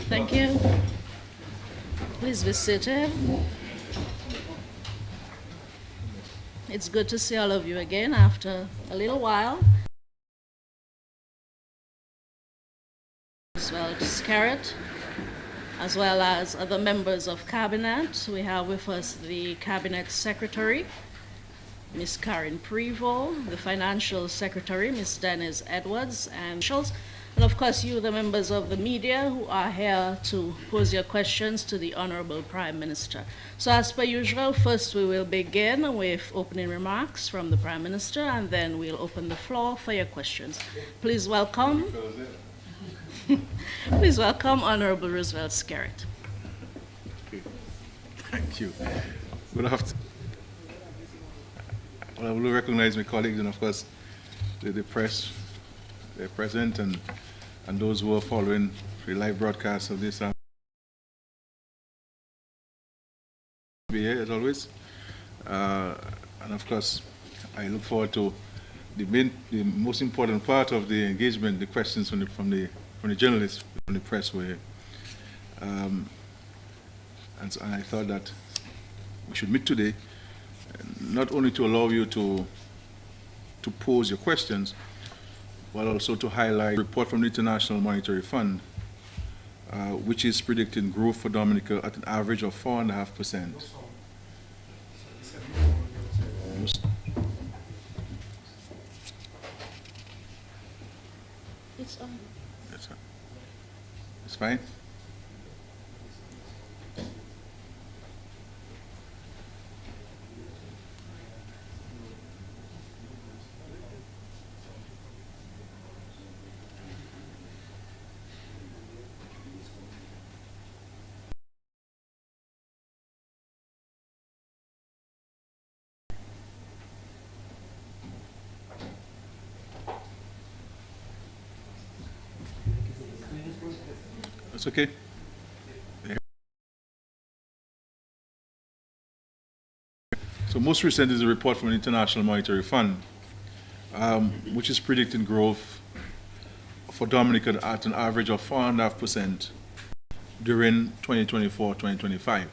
Thank you. Please be seated. It's good to see all of you again after a little while. Roosevelt Skerritt, as well as other members of Cabinet. We have with us the Cabinet Secretary, Ms. Karen Prevost, the Financial Secretary, Ms. Dennis Edwards, and of course you, the members of the media who are here to pose your questions to the Honorable Prime Minister. So as per usual, first we will begin with opening remarks from the Prime Minister, and then we'll open the floor for your questions. Please welcome, please welcome Honorable Roosevelt Skerritt. Thank you. Good afternoon. Well, I will recognize my colleagues and, of course, the press, they're present, and those who are following the live broadcast of this. Be here as always, and of course, I look forward to the most important part of the engagement, the questions from the journalists, from the press were here. And so I thought that we should meet today, not only to allow you to pose your questions, but also to highlight a report from the International Monetary Fund, which is predicting growth for Dominica at an average of 4.5%. It's on. It's fine? It's okay? So most recent is a report from the International Monetary Fund, which is predicting growth for Dominica at an average of 4.5% during 2024-2025.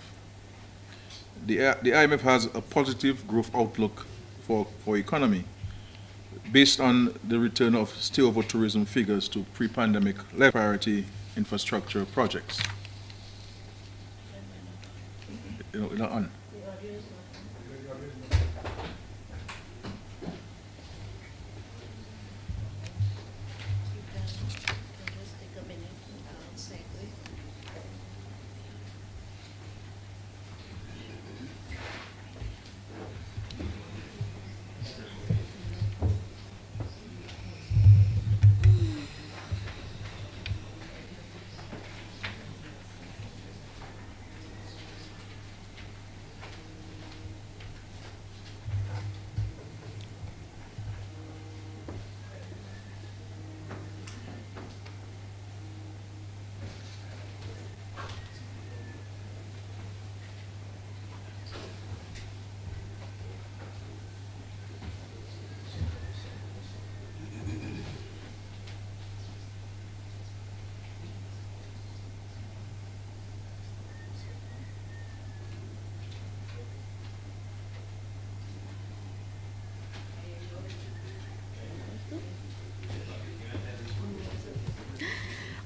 The IMF has a positive growth outlook for economy based on the return of stay-over tourism figures to pre-pandemic level priority infrastructure projects. You're not on.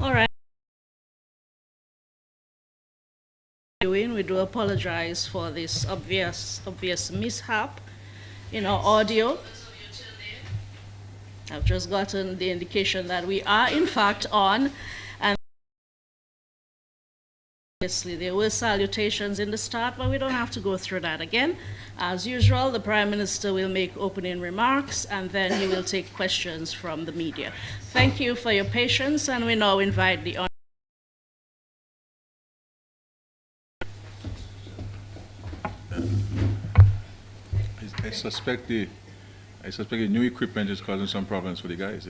All right. We do apologize for this obvious mishap in our audio. I've just gotten the indication that we are in fact on, and obviously there were salutations in the start, but we don't have to go through that again. As usual, the Prime Minister will make opening remarks, and then he will take questions from the media. Thank you for your patience, and we now invite the I suspect the new equipment is causing some problems for the guys.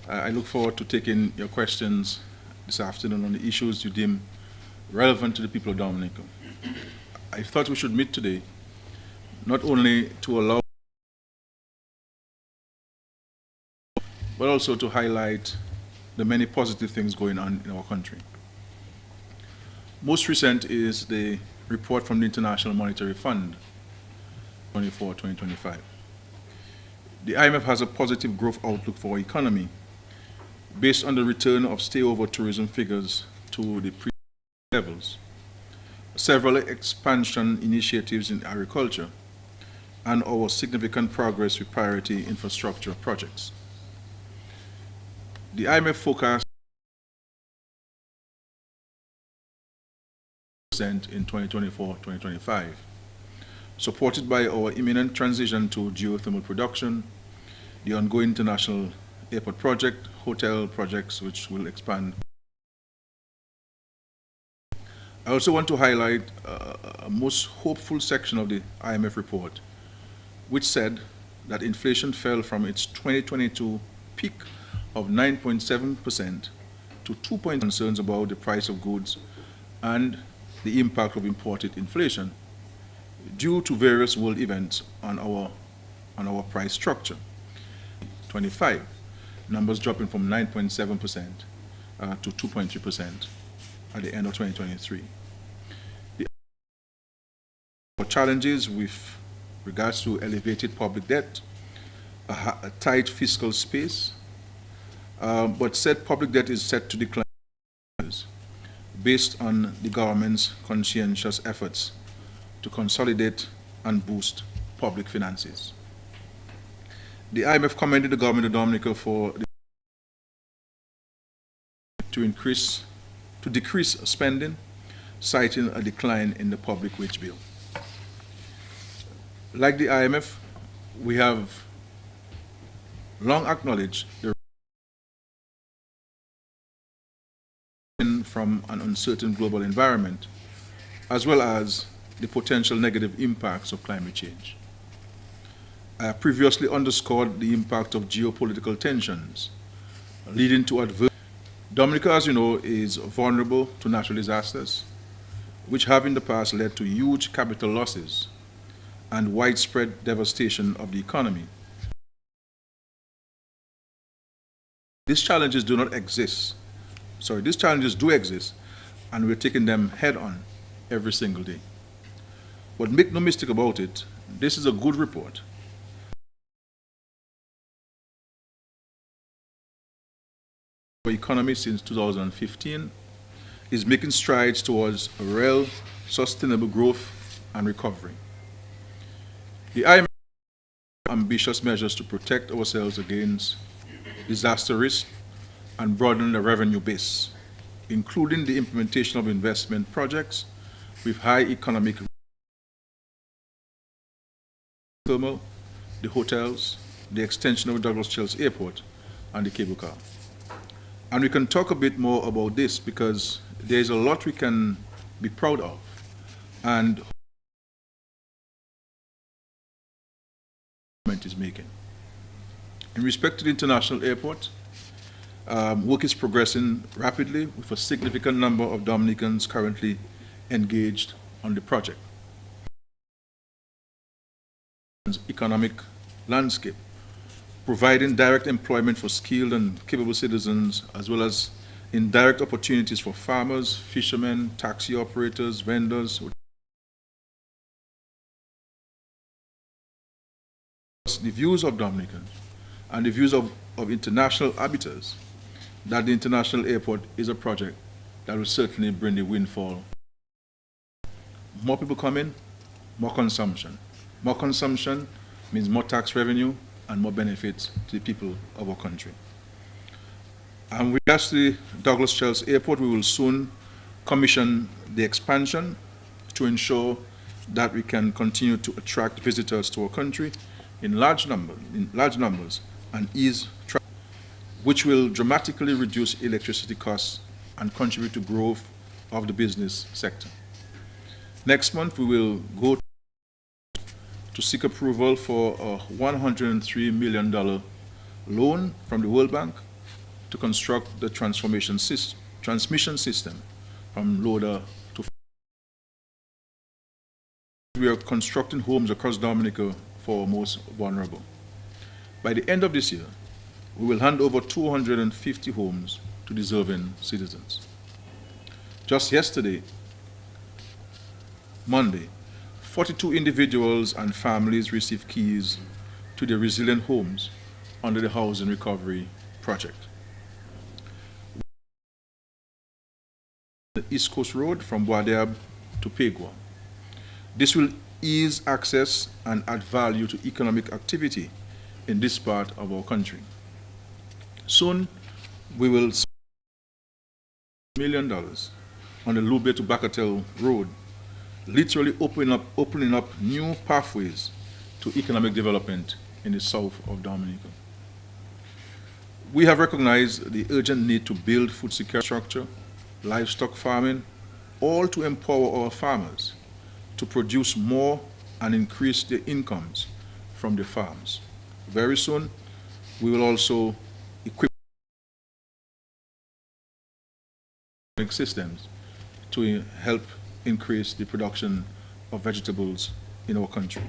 I look forward to taking your questions this afternoon on the issues you deem relevant to the people of Dominica. I thought we should meet today, not only to allow but also to highlight the many positive things going on in our country. Most recent is the report from the International Monetary Fund, 2024-2025. The IMF has a positive growth outlook for our economy based on the return of stayover tourism figures to the pre-levels, several expansion initiatives in agriculture, and our significant progress with priority infrastructure projects. The IMF forecast in 2024-2025, supported by our imminent transition to geothermal production, the ongoing international airport project, hotel projects which will expand. I also want to highlight a most hopeful section of the IMF report, which said that inflation fell from its 2022 peak of 9.7% to 2% concerns about the price of goods and the impact of imported inflation due to various world events on our price structure. 25, numbers dropping from 9.7% to 2.3% at the end of 2023. The challenges with regards to elevated public debt, a tight fiscal space, but said public debt is set to decline based on the government's conscientious efforts to consolidate and boost public finances. The IMF commended the government of Dominica for to decrease spending, citing a decline in the public wage bill. Like the IMF, we have long acknowledged the from an uncertain global environment, as well as the potential negative impacts of climate change. I have previously underscored the impact of geopolitical tensions leading to adverse. Dominica, as you know, is vulnerable to natural disasters, which have in the past led to huge capital losses and widespread devastation of the economy. These challenges do exist, and we're taking them head on every single day. But make no mistake about it, this is a good report. Our economy since 2015 is making strides towards a real sustainable growth and recovery. The IMF has ambitious measures to protect ourselves against disaster risk and broaden the revenue base, including the implementation of investment projects with high economic thermal, the hotels, the extension of Douglas Childs Airport, and the cable car. And we can talk a bit more about this because there's a lot we can be proud of. And is making. In respect to the international airport, work is progressing rapidly with a significant number of Dominicans currently engaged on the project. Economic landscape, providing direct employment for skilled and capable citizens, as well as indirect opportunities for farmers, fishermen, taxi operators, vendors. The views of Dominicans and the views of international arbiters that the international airport is a project that will certainly bring the windfall. More people come in, more consumption. More consumption means more tax revenue and more benefits to the people of our country. And with regards to the Douglas Childs Airport, we will soon commission the expansion to ensure that we can continue to attract visitors to our country in large numbers and ease travel, which will dramatically reduce electricity costs and contribute to growth of the business sector. Next month, we will go to seek approval for a $103 million loan from the World Bank to construct the transmission system from loader to. We are constructing homes across Dominica for our most vulnerable. By the end of this year, we will hand over 250 homes to deserving citizens. Just yesterday, Monday, 42 individuals and families received keys to their resilient homes under the Housing Recovery Project. The East Coast Road from Boadeab to Pegua. This will ease access and add value to economic activity in this part of our country. Soon, we will spend $1 million on the Lube to Bacatel Road, literally opening up new pathways to economic development in the south of Dominica. We have recognized the urgent need to build food security structure, livestock farming, all to empower our farmers to produce more and increase their incomes from their farms. Very soon, we will also equip systems to help increase the production of vegetables in our country.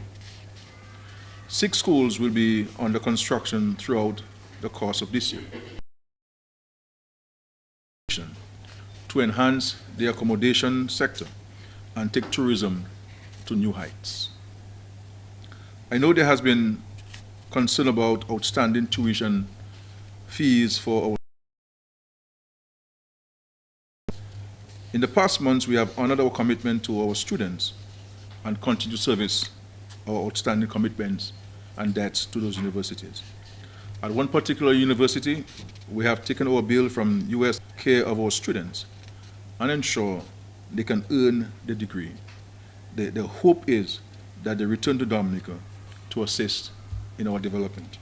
6 schools will be under construction throughout the course of this year to enhance the accommodation sector and take tourism to new heights. I know there has been concern about outstanding tuition fees for our. In the past months, we have honored our commitment to our students and continue to service our outstanding commitments and debts to those universities. At one particular university, we have taken our bill from U.S. care of our students and ensure they can earn the degree. The hope is that they return to Dominica to assist in our development.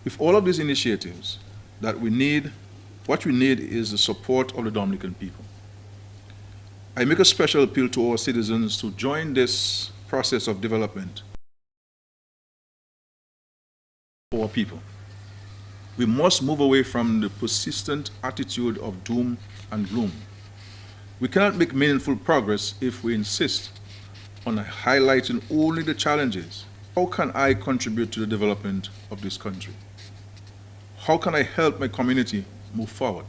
With all of these initiatives, what we need is the support of the Dominican people. I make a special appeal to our citizens to join this process of development for our people. We must move away from the persistent attitude of doom and gloom. We cannot make meaningful progress if we insist on highlighting only the challenges. How can I contribute to the development of this country? How can I help my community move forward?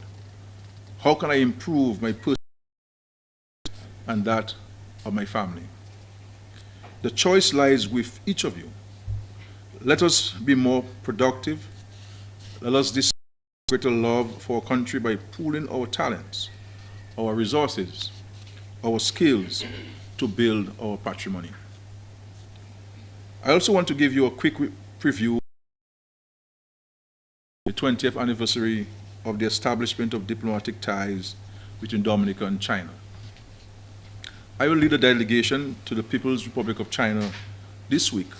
How can I improve my personal and that of my family? The choice lies with each of you. Let us be more productive. Let us display greater love for our country by pooling our talents, our resources, our skills to build our patrimony. I also want to give you a quick preview of the 20th anniversary of the establishment of diplomatic ties between Dominica and China. I will lead a delegation to the People's Republic of China this week.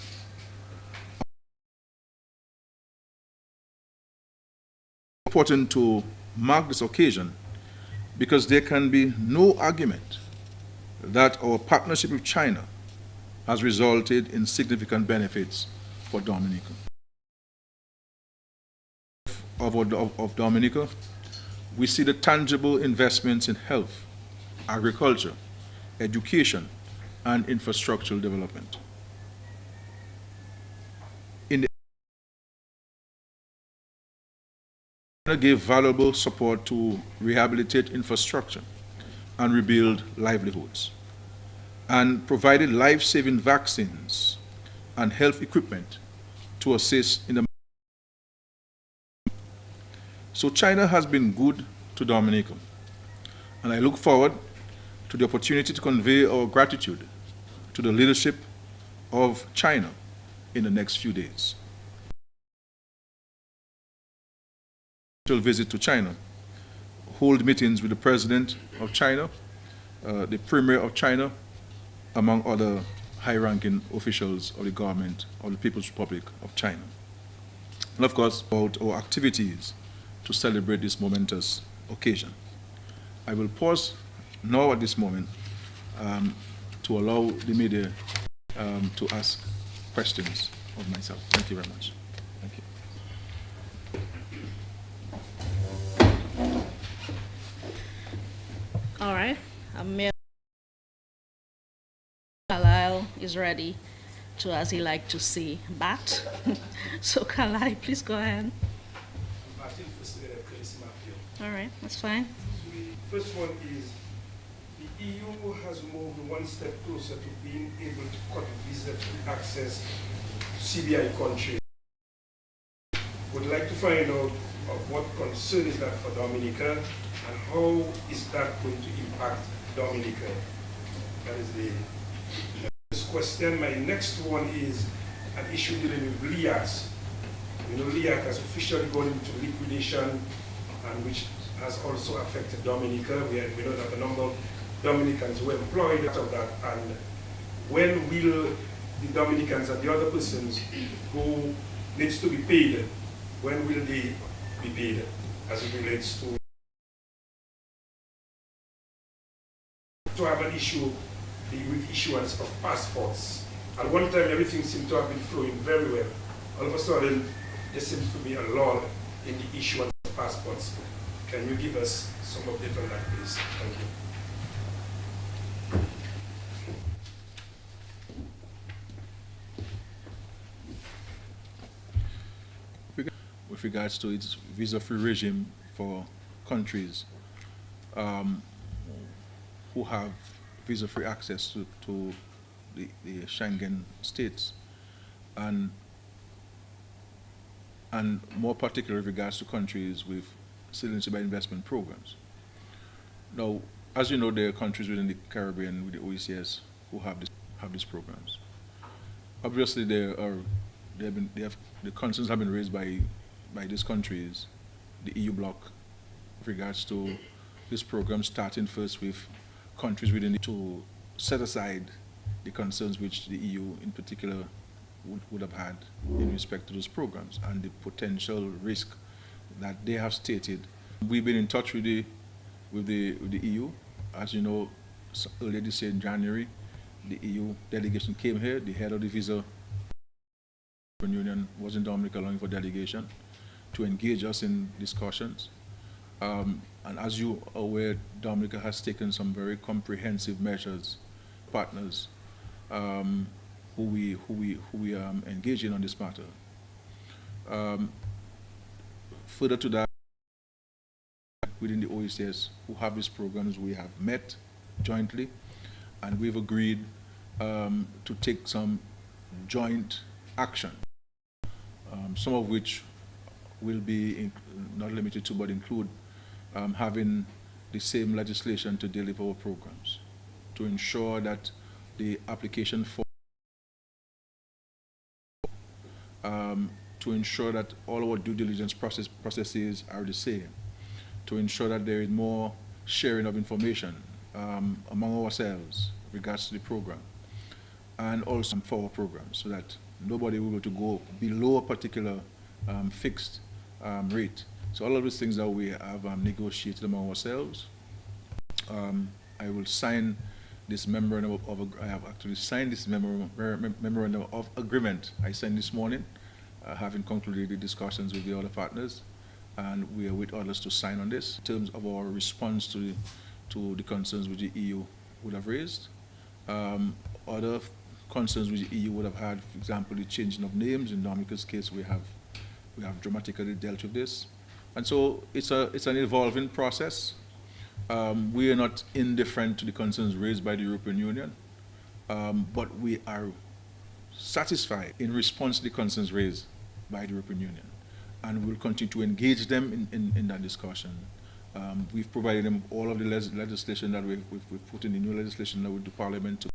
It's important to mark this occasion because there can be no argument that our partnership with China has resulted in significant benefits for Dominica. Of Dominica, we see the tangible investments in health, agriculture, education, and infrastructural development. China gave valuable support to rehabilitate infrastructure and rebuild livelihoods, and provided life-saving vaccines and health equipment to assist in the. So China has been good to Dominica, and I look forward to the opportunity to convey our gratitude to the leadership of China in the next few days. Visit to China, hold meetings with the President of China, the Premier of China, among other high-ranking officials of the government of the People's Republic of China. And of course, about our activities to celebrate this momentous occasion. I will pause now at this moment to allow the media to ask questions of myself. Thank you very much. Thank you. All right. Mayor Carlisle is ready to, as he liked to say, bat. So Carlisle, please go ahead. Mr. Curtis Matthew. All right, that's fine. The first one is the EU has moved one step closer to being able to cut visa-free access to CBI countries. Would like to find out of what concern is that for Dominica and how is that going to impact Dominica? That is the first question. My next one is an issue dealing with LIACs. You know, LIAC has officially gone into liquidation, and which has also affected Dominica. We know that a number of Dominicans were employed out of that. And when will the Dominicans and the other persons who needs to be paid, when will they be paid as it relates to have an issue with issuance of passports? At one time, everything seemed to have been flowing very well. All of a sudden, there seems to be a lull in the issuance of passports. Can you give us some update on that, please? Thank you. With regards to its visa-free regime for countries who have visa-free access to the Schengen states, and more particularly with regards to countries with citizenship by investment programs. Now, as you know, there are countries within the Caribbean with the OECS who have these programs. Obviously, the concerns have been raised by these countries, the EU bloc, with regards to this program, starting first with countries within it to set aside the concerns which the EU in particular would have had in respect to those programs and the potential risk that they have stated. We've been in touch with the EU. As you know, earlier this year in January, the EU delegation came here. The head of the Visa Union was in Dominica allowing for delegation to engage us in discussions. And as you are aware, Dominica has taken some very comprehensive measures, partners who we engage in on this matter. Further to that, within the OECS who have these programs, we have met jointly, and we've agreed to take some joint action, some of which will be not limited to, but include having the same legislation to deliver our programs, to ensure that the application for to ensure that all our due diligence processes are the same, to ensure that there is more sharing of information among ourselves with regards to the program, and also for our programs, so that nobody will be able to go below a particular fixed rate. So all of these things that we have negotiated among ourselves. I will sign this memorandum I have actually signed this memorandum of agreement I signed this morning, having concluded the discussions with the other partners, and we await others to sign on this in terms of our response to the concerns which the EU would have raised. Other concerns which the EU would have had, for example, the changing of names. In Dominica's case, we have dramatically dealt with this, and so it's an evolving process. We are not indifferent to the concerns raised by the European Union, but we are satisfied in response to the concerns raised by the European Union, and we'll continue to engage them in that discussion. We've provided them all of the legislation that we've put in the new legislation that with the Parliament to.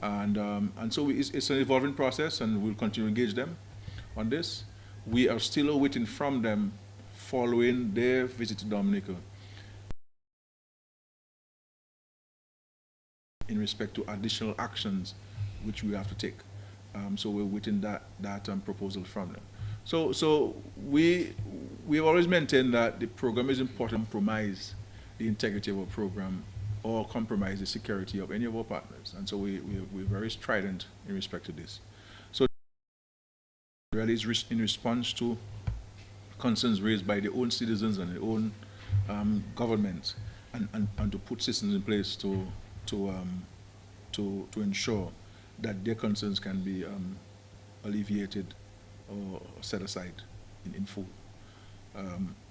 And so it's an evolving process, and we'll continue to engage them on this. We are still awaiting from them, following their visit to Dominica, in respect to additional actions which we have to take. So we're waiting that proposal from them. So we've always maintained that the program is important to compromise the integrity of our program or compromise the security of any of our partners. And so we're very strident in respect to this. So really is in response to concerns raised by their own citizens and their own governments, and to put systems in place to ensure that their concerns can be alleviated or set aside in full.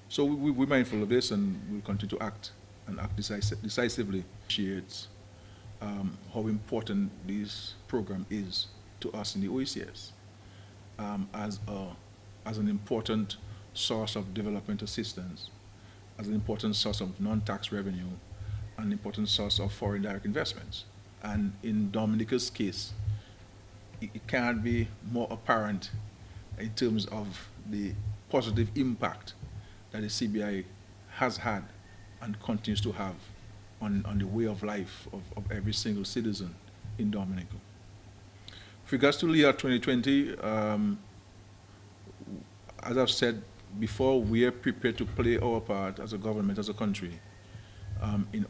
So we're mindful of this, and we'll continue to act and act decisively. Appreciates how important this program is to us in the OECS as an important source of development assistance, as an important source of non-tax revenue, an important source of foreign direct investments. And in Dominica's case, it can't be more apparent in terms of the positive impact that the CBI has had and continues to have on the way of life of every single citizen in Dominica. With regards to LIAT 2020, as I've said before, we are prepared to play our part as a government, as a country, in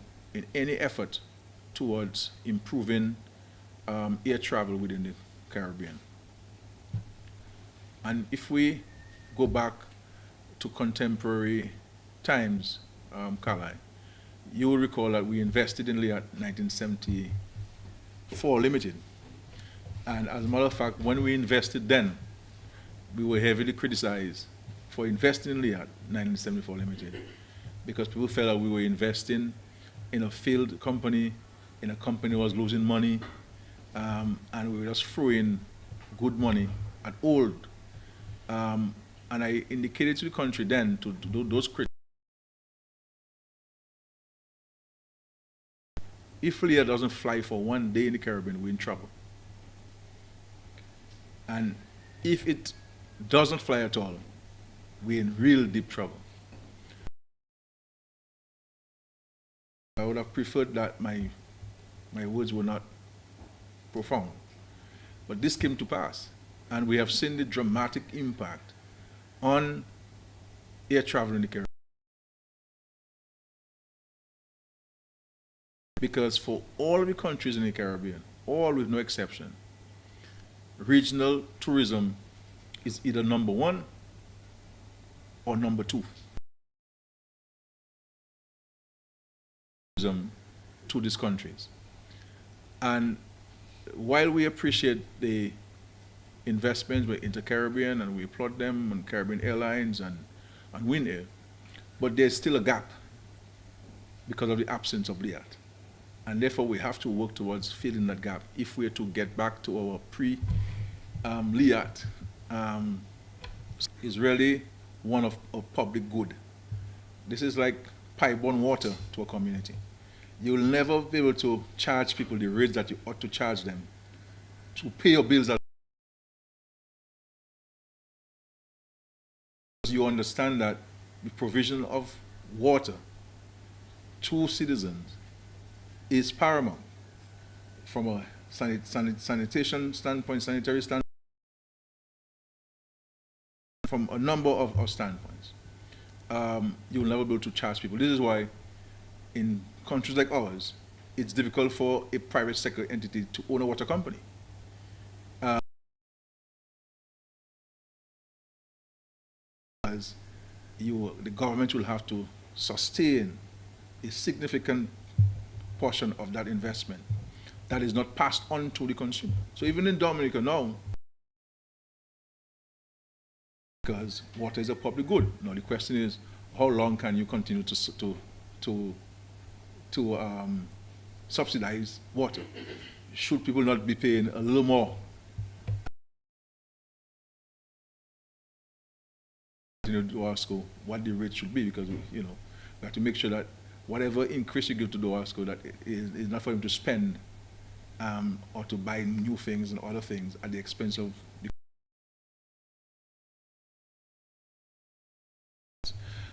any effort towards improving air travel within the Caribbean. And if we go back to contemporary times, Kali, you will recall that we invested in LIAT 1974 Limited. And as a matter of fact, when we invested then, we were heavily criticized for investing in LIAT 1974 Limited because people felt that we were investing in a failed company, in a company that was losing money, and we were just throwing good money at old. And I indicated to the country then, to those critics, if LIAT doesn't fly for one day in the Caribbean, we're in trouble. And if it doesn't fly at all, we're in real deep trouble. I would have preferred that my words were not profound. But this came to pass, and we have seen the dramatic impact on air travel in the Caribbean. Because for all of the countries in the Caribbean, all with no exception, regional tourism is either number one or number two. To these countries. And while we appreciate the investments with Inter-Caribbean and we applaud them and Caribbean Airlines and Win Air, but there's still a gap because of the absence of LIAT. And therefore we have to work towards filling that gap if we're to get back to our pre-LIAT is really one of public good. This is like pipe-borne water to a community. You'll never be able to charge people the rates that you ought to charge them to pay your bills. You understand that the provision of water to citizens is paramount from a sanitation standpoint, sanitary standpoint, from a number of standpoints. You'll never be able to charge people. This is why in countries like ours, it's difficult for a private sector entity to own a water company. As the government will have to sustain a significant portion of that investment that is not passed on to the consumer. So even in Dominica now, because water is a public good. Now the question is, how long can you continue to subsidize water? Should people not be paying a little more? To ask what the rate should be, because we have to make sure that whatever increase you give to the OASCO, that is not for them to spend or to buy new things and other things at the expense of the.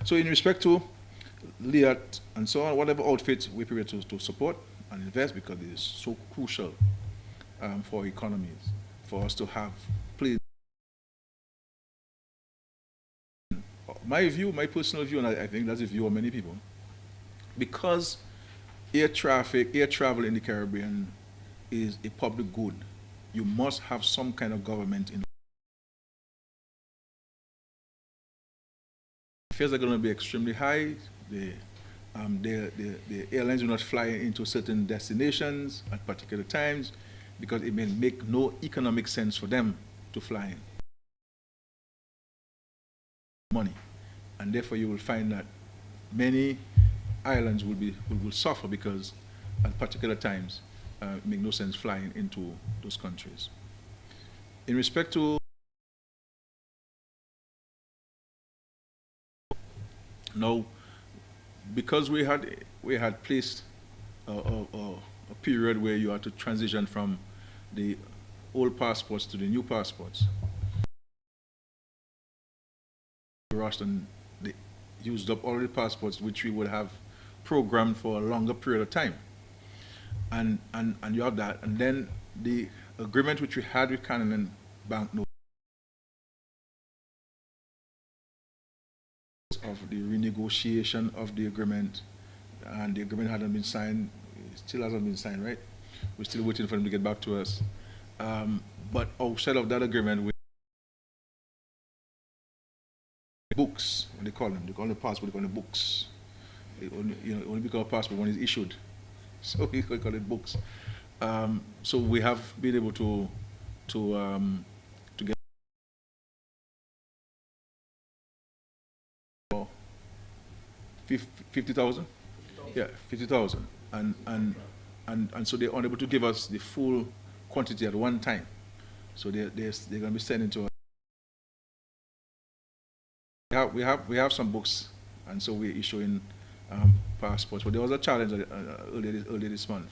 So in respect to LIAT and so on, whatever outfits we're prepared to support and invest, because it is so crucial for economies, for us to have played. My view, my personal view, and I think that's the view of many people, because air travel in the Caribbean is a public good, you must have some kind of government in. Fares are going to be extremely high. The airlines will not fly into certain destinations at particular times because it may make no economic sense for them to flying money, and therefore you will find that many islands will suffer because at particular times it make no sense flying into those countries. In respect to now, because we had placed a period where you had to transition from the old passports to the new passports, rushed and they used up all the passports which we would have programmed for a longer period of time. And you have that. And then the agreement which we had with Canadian Banknote of the renegotiation of the agreement, and the agreement hadn't been signed, it still hasn't been signed, right? We're still waiting for them to get back to us. But outside of that agreement, we books, what they call them the passport, they call them books. Only because a passport when it's issued. So we call it books. So we have been able to get 50,000? Yeah, 50,000. And so they're unable to give us the full quantity at one time. So they're going to be sending to us. We have some books, and so we're issuing passports. But there was a challenge earlier this month,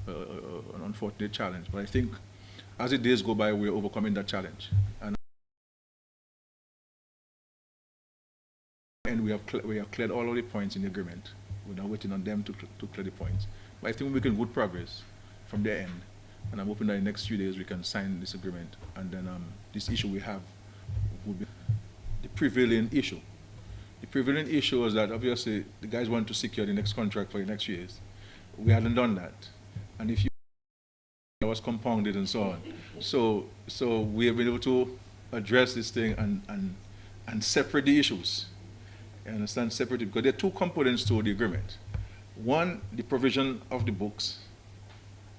an unfortunate challenge. But I think as the days go by, we're overcoming that challenge. And we have cleared all of the points in the agreement. We're now waiting on them to clear the points. But I think we're making good progress from their end. And I'm hoping that in the next few days we can sign this agreement. And then this issue we have will be the prevailing issue. The prevailing issue is that obviously the guys want to secure the next contract for the next years. We hadn't done that. And if you it was compounded and so on. So we have been able to address this thing and separate the issues. You understand? Separate it, because there are two components to the agreement. One, the provision of the books,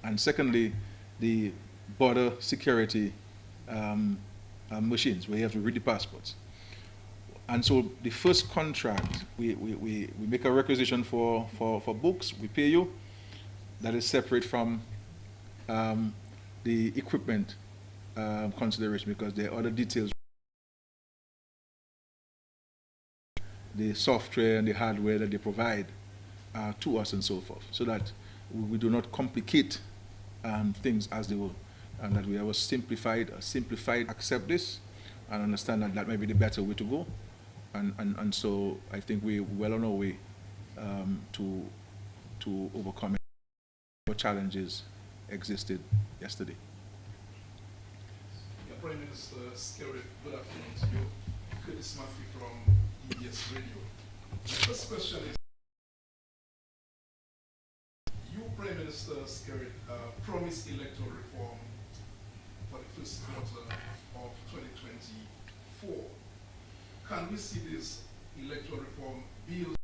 and secondly, the border security machines where you have to read the passports. And so the first contract, we make a requisition for books, we pay you. That is separate from the equipment consideration, because there are other details. The software and the hardware that they provide to us and so forth, so that we do not complicate things as they will, and that we have a simplified, accept this and understand that that may be the better way to go. And so I think we're well on our way to overcome what challenges existed yesterday. Prime Minister Skerrit, good afternoon to you. Curtis Murphy from EBS Radio. The first question is, you, Prime Minister Skerrit, promised electoral reform for the first quarter of 2024. Can we see this electoral reform bill?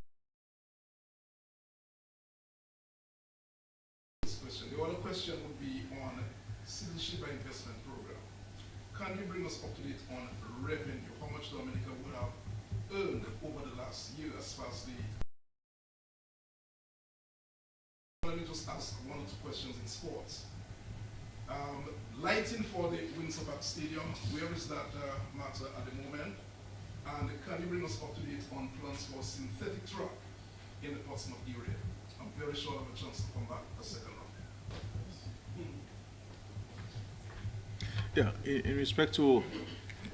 This question. The other question would be on citizenship and investment program. Can you bring us up to date on revenue? How much Dominica would have earned over the last year as far as the... Let me just ask one or two questions in sports. Lighting for the Windsor Park Stadium, where is that matter at the moment? And can you bring us up to date on plans for synthetic track in the Portsmouth area? I'm very sure I'll have a chance to come back a second round. Yeah, in respect to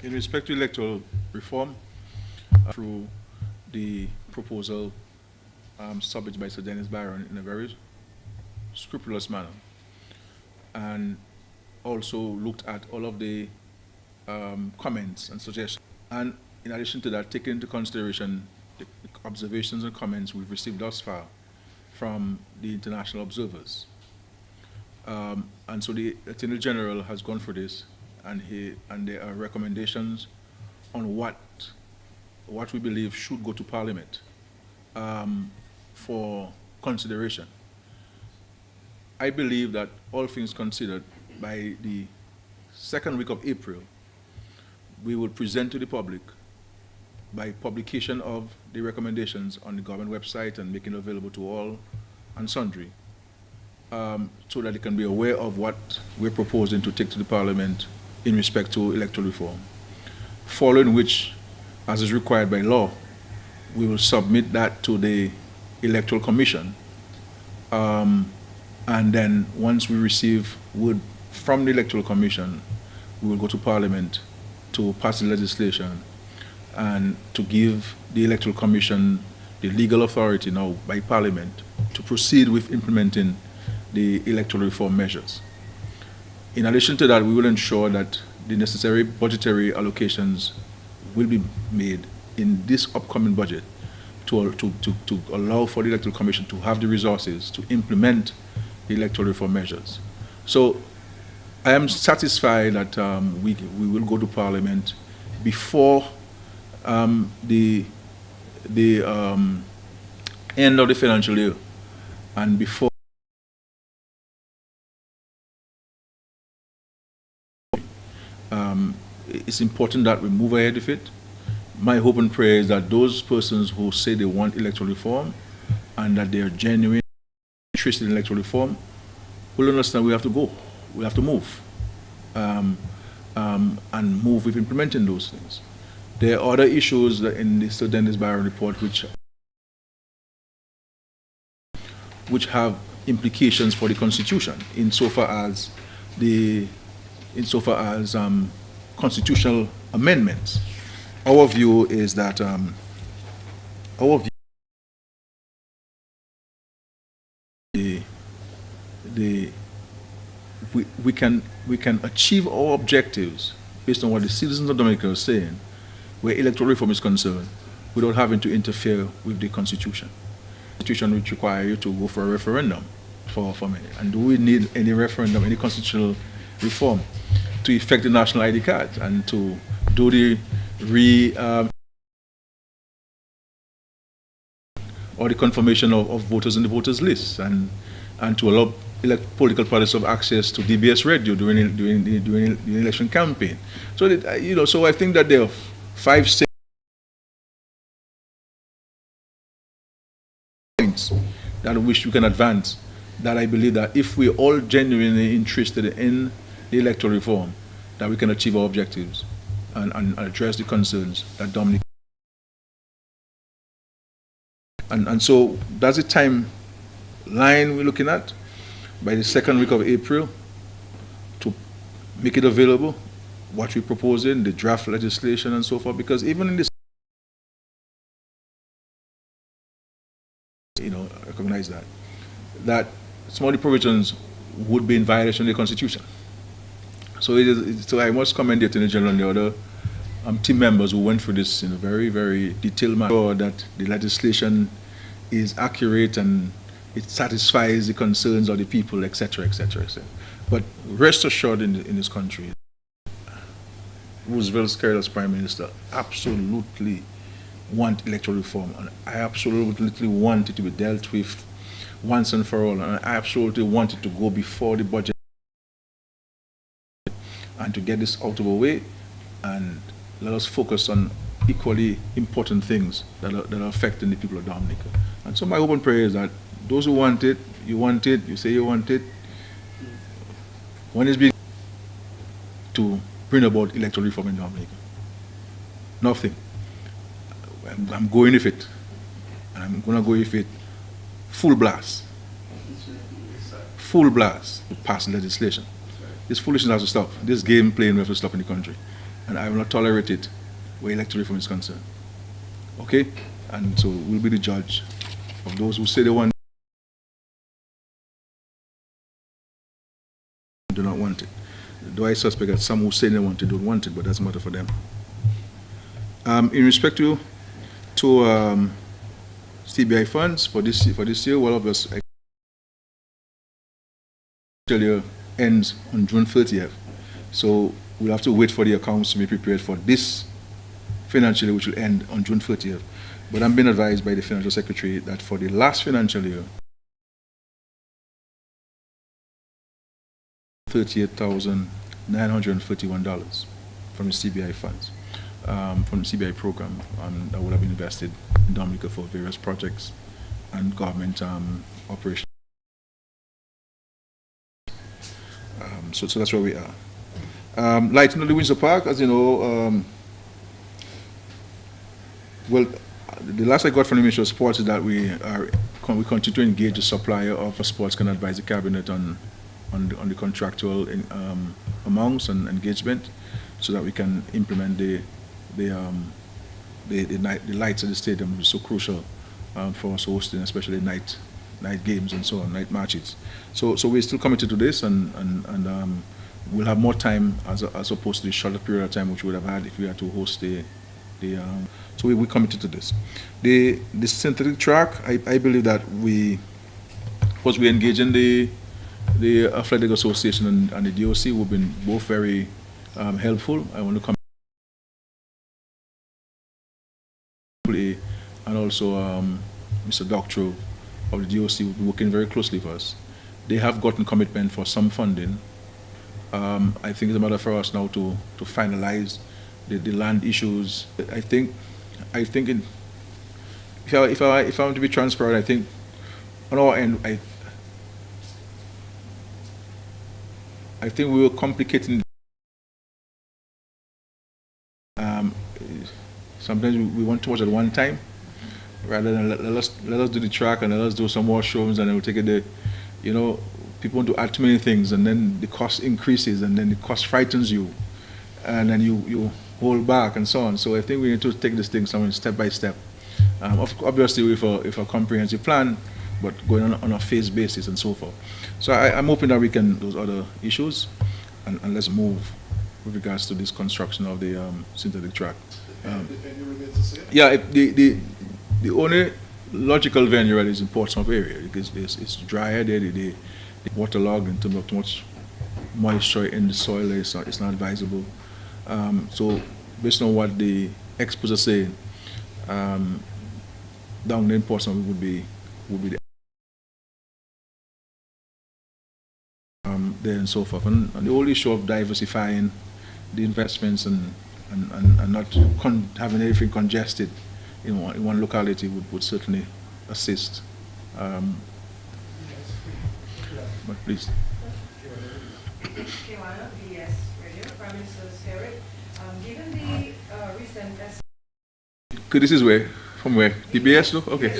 electoral reform, through the proposal submitted by Sir Dennis Byron in a very scrupulous manner, and also looked at all of the comments and suggestions, and in addition to that, taking into consideration the observations and comments we've received thus far from the international observers. And so the Attorney General has gone for this, and there are recommendations on what we believe should go to Parliament for consideration. I believe that all things considered, by the second week of April, we will present to the public by publication of the recommendations on the government website and making it available to all and sundry, so that they can be aware of what we're proposing to take to the Parliament in respect to electoral reform. Following which, as is required by law, we will submit that to the Electoral Commission. And then once we receive word from the Electoral Commission, we will go to Parliament to pass the legislation and to give the Electoral Commission the legal authority now by Parliament to proceed with implementing the electoral reform measures. In addition to that, we will ensure that the necessary budgetary allocations will be made in this upcoming budget to allow for the Electoral Commission to have the resources to implement the electoral reform measures. So I am satisfied that we will go to Parliament before the end of the financial year and before it's important that we move ahead with it. My hope and prayer is that those persons who say they want electoral reform and that they are genuinely interested in electoral reform will understand we have to go, we have to move, and move with implementing those things. There are other issues that in the Sir Dennis Barron report which have implications for the Constitution insofar as constitutional amendments. Our view is that we can achieve our objectives based on what the citizens of Dominica are saying, where electoral reform is concerned, without having to interfere with the Constitution. The Constitution which requires you to go for a referendum for me. And do we need any referendum, any constitutional reform to effect the national ID card and to do the or the confirmation of voters in the voters list and to allow political parties to have access to DBS radio during the election campaign. So that, so I think that there are 5, 6 points that I wish we can advance, that I believe that if we're all genuinely interested in the electoral reform, that we can achieve our objectives and address the concerns that Dominic. And so that's the timeline we're looking at, by the second week of April, to make it available, what we're proposing, the draft legislation and so forth, because even in this, recognize that some of the provisions would be in violation of the Constitution. So I must commend the Attorney General and the other team members who went through this in a very, very detailed manner, that the legislation is accurate and it satisfies the concerns of the people, etc., etc., etc. But rest assured, in this country, Roosevelt Skerrit as Prime Minister absolutely want electoral reform, and I absolutely want it to be dealt with once and for all, and I absolutely want it to go before the budget and to get this out of the way, and let us focus on equally important things that are affecting the people of Dominica. And so my hope and prayer is that those who want it, you say you want it, one is being to bring about electoral reform in Dominica. Nothing. I'm going with it. And I'm going to go with it full blast. Full blast to pass legislation. This foolishness has to stop. This game playing we have to stop in the country. And I will not tolerate it where electoral reform is concerned. Okay? And so we'll be the judge of those who say they want do not want it. Though I suspect that some who say they want it don't want it, but that's a matter for them. In respect to CBI funds for this year, well, of us year ends on June 30th. So we'll have to wait for the accounts to be prepared for this financial year, which will end on June 30th. But I'm being advised by the Financial Secretary that for the last financial year, $38,931. from the CBI funds, from the CBI program, that would have been invested in Dominica for various projects and government operations. So that's where we are. Lighting of the Windsor Park, as you know, well, the last I got from the Ministry of Sports is that we continue to engage the supplier of sports can advise the cabinet on the contractual amounts and engagement, so that we can implement the lights at the stadium, which is so crucial for us hosting, especially night games and so on, night matches. So we're still committed to this, and we'll have more time as opposed to the shorter period of time which we would have had if we had to host so we're committed to this. The synthetic track, I believe that because we engage in the Athletic Association and the DOC, we've been both very helpful. I want to come and also Mr. Doctorow of the DOC will be working very closely with us. They have gotten commitment for some funding. I think it's a matter for us now to finalize the land issues. I think if I want to be transparent, I think on our end, I think we were complicating. Sometimes we want too much at one time, rather than let us do the track and let us do some more shows, and then we'll take it there. You know, people want to add too many things, and then the cost increases, and then the cost frightens you, and then you hold back and so on. So I think we need to take this thing step by step. Obviously with a comprehensive plan, but going on a phase basis and so forth. So I'm hoping that we can those other issues, and let's move with regards to this construction of the synthetic track. The venue remains the same? Yeah, the only logical venue is in Portsmouth area, because it's drier there, the waterlogged in terms of too much moisture in the soil, it's not advisable. So based on what the experts are saying, down there in Portsmouth would be there and so forth. And the whole issue of diversifying the investments and not having everything congested in one locality would certainly assist. But please. Kiwana, BS Radio, Prime Minister's Spirit. Given the recent This is where? From where? PBS, though? Okay.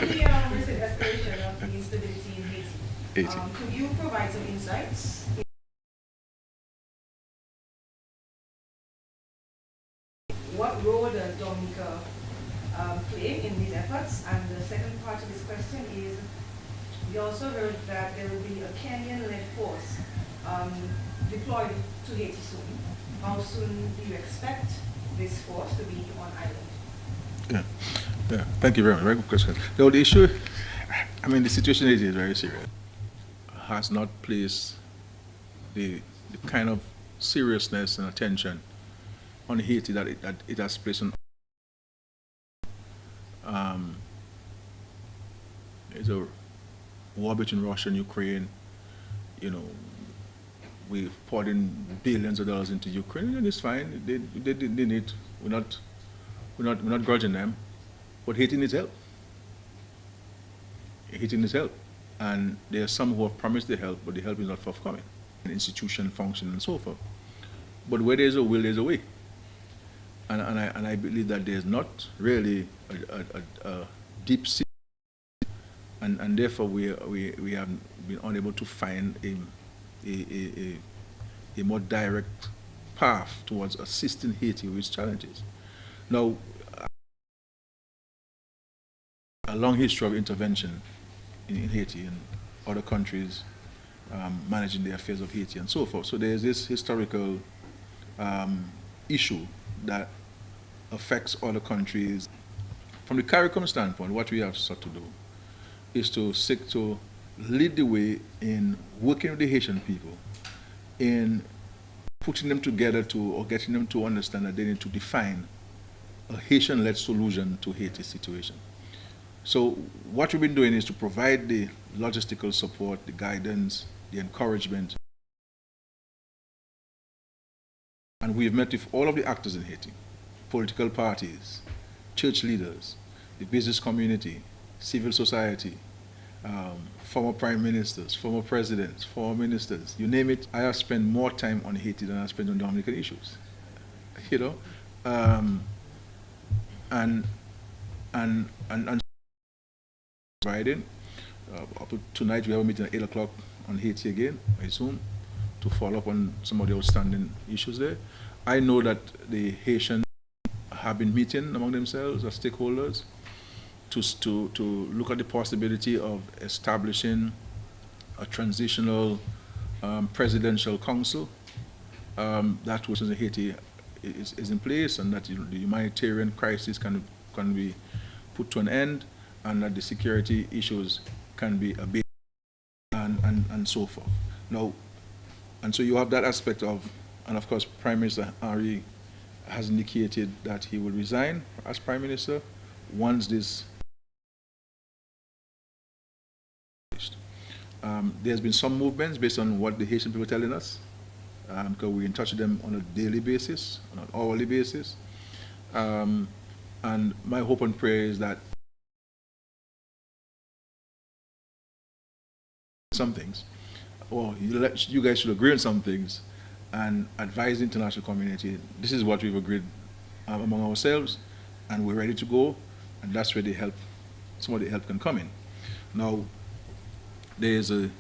given the recent escalation of the instability in Haiti, could you provide some insights? What role does Dominica play in these efforts? And the second part of this question is, we also heard that there will be a Kenyan-led force deployed to Haiti soon. How soon do you expect this force to be on island? Yeah. Thank you very much. Very good question. Now, the issue, I mean, the situation is very serious. Has not placed the kind of seriousness and attention on Haiti that it has placed on. It's a war between Russia and Ukraine. You know, we've poured in billions of dollars into Ukraine, and it's fine. They need. We're not grudging them, but Haiti needs help. Haiti needs help, and there are some who have promised the help, but the help is not forthcoming. Institution function and so forth. But where there's a will, there's a way. And I believe that there's not really a deep sea, and therefore we have been unable to find a more direct path towards assisting Haiti with its challenges. Now, a long history of intervention in Haiti and other countries managing the affairs of Haiti and so forth. So there's this historical issue that affects other countries. From the CARICOM standpoint, what we have sought to do is to seek to lead the way in working with the Haitian people, in putting them together or getting them to understand that they need to define a Haitian-led solution to Haiti's situation. So what we've been doing is to provide the logistical support, the guidance, the encouragement, And we've met with all of the actors in Haiti, political parties, church leaders, the business community, civil society, former prime ministers, former presidents, former ministers, you name it. I have spent more time on Haiti than I spent on Dominican issues. You know, and providing. Up to tonight, we have a meeting at 8 o'clock on Haiti again, I assume, to follow up on some of the outstanding issues there. I know that the Haitians have been meeting among themselves as stakeholders to look at the possibility of establishing a transitional presidential council that was in Haiti is in place, and that the humanitarian crisis can be put to an end, and that the security issues can be abated, and so forth. Now, and so you have that aspect of, and of course, Prime Minister Henry has indicated that he will resign as Prime Minister once this. There's been some movements based on what the Haitian people are telling us, because we're in touch with them on a daily basis, on an hourly basis. And my hope and prayer is that some things, or you guys should agree on some things and advise the international community, this is what we've agreed among ourselves, and we're ready to go, and that's where the help, some of the help can come in. Now, there's the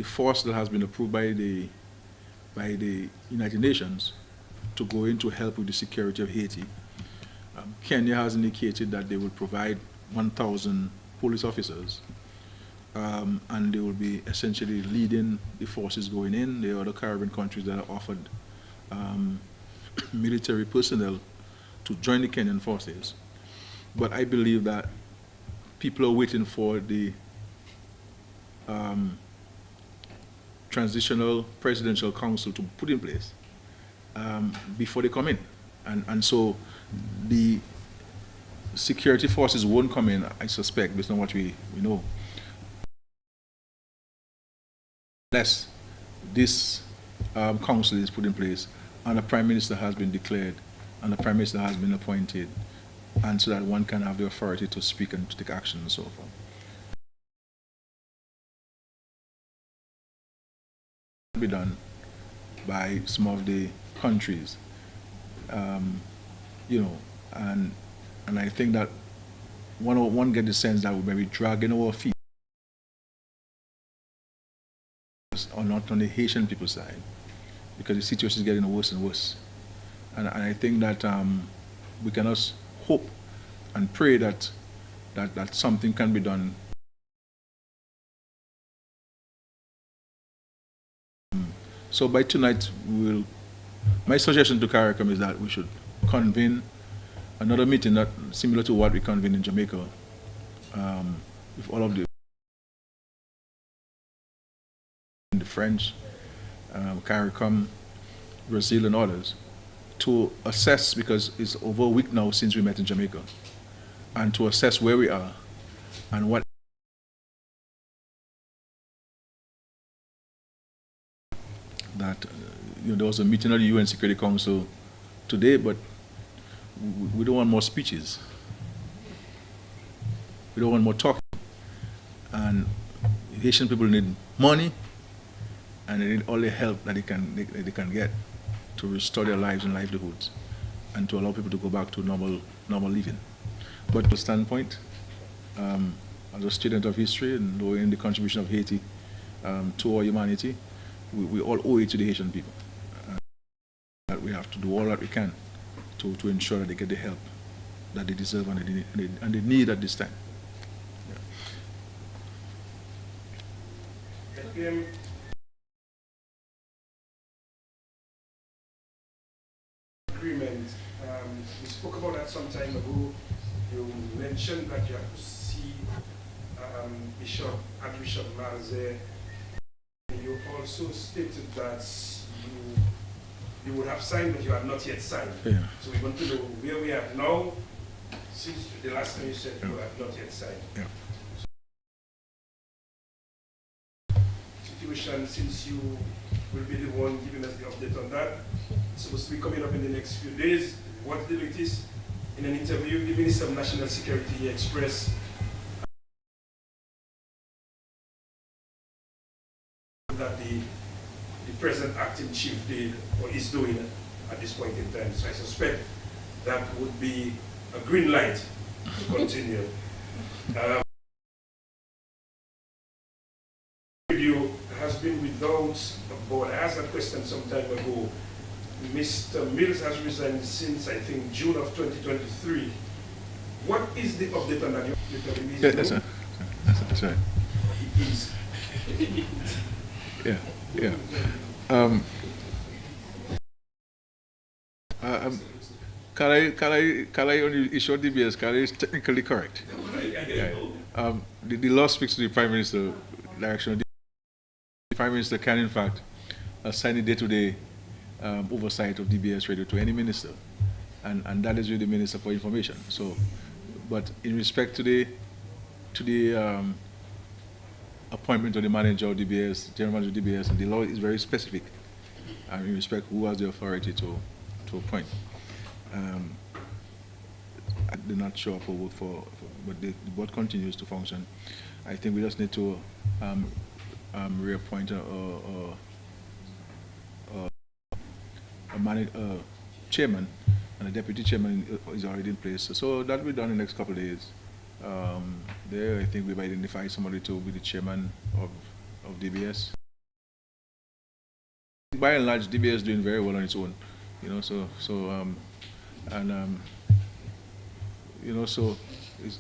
force that has been approved by the United Nations to go in to help with the security of Haiti. Kenya has indicated that they will provide 1,000 police officers, and they will be essentially leading the forces going in. There are other Caribbean countries that are offered military personnel to join the Kenyan forces. But I believe that people are waiting for the transitional presidential council to put in place before they come in. And so the security forces won't come in, I suspect, based on what we know, unless this council is put in place and a prime minister has been declared and a prime minister has been appointed, and so that one can have the authority to speak and to take action and so forth. Be done by some of the countries, you know, and I think that one get the sense that we may be dragging our feet, or not on the Haitian people's side, because the situation is getting worse and worse, and I think that we cannot hope and pray that something can be done. So by tonight, my suggestion to CARICOM is that we should convene another meeting that similar to what we convened in Jamaica, with all of the French, CARICOM, Brazil, and others, to assess, because it's over a week now since we met in Jamaica, and to assess where we are and what that there was a meeting at the UN Security Council today, but we don't want more speeches. We don't want more talking. And Haitian people need money, and they need all the help that they can get to restore their lives and livelihoods, and to allow people to go back to normal living. But from the standpoint, as a student of history and knowing the contribution of Haiti to our humanity, we all owe it to the Haitian people. That we have to do all that we can to ensure that they get the help that they deserve and they need at this time. Yeah. Agreement. We spoke about that some time ago. You mentioned that you have to see Archbishop Marze. You also stated that you would have signed, but you have not yet signed. Yeah. So we want to know where we are now, since the last time you said you have not yet signed. Yeah. Situation, since you will be the one giving us the update on that. It's supposed to be coming up in the next few days. What's the latest? In an interview, the Minister of National Security expressed that the present acting chief did or is doing at this point in time. So I suspect that would be a green light to continue. Review has been without a board. I asked that question some time ago. Mr. Mills has resigned since, I think, June of 2023. What is the update on that? Yeah, that's right. It is. Yeah, yeah. Can I only issue DBS? Can I is technically correct? Yeah. The law speaks to the Prime Minister direction. The Prime Minister can, in fact, assign the day-to-day oversight of DBS radio to any minister, and that is with the Minister for Information. So, but in respect to the appointment of the manager of DBS, general manager of DBS, and the law is very specific in respect who has the authority to appoint. I did not show up for work but the board continues to function. I think we just need to reappoint a chairman, and a deputy chairman is already in place. So that will be done in the next couple of days. There, I think we've identified somebody to be the chairman of DBS. By and large, DBS is doing very well on its own, you know. So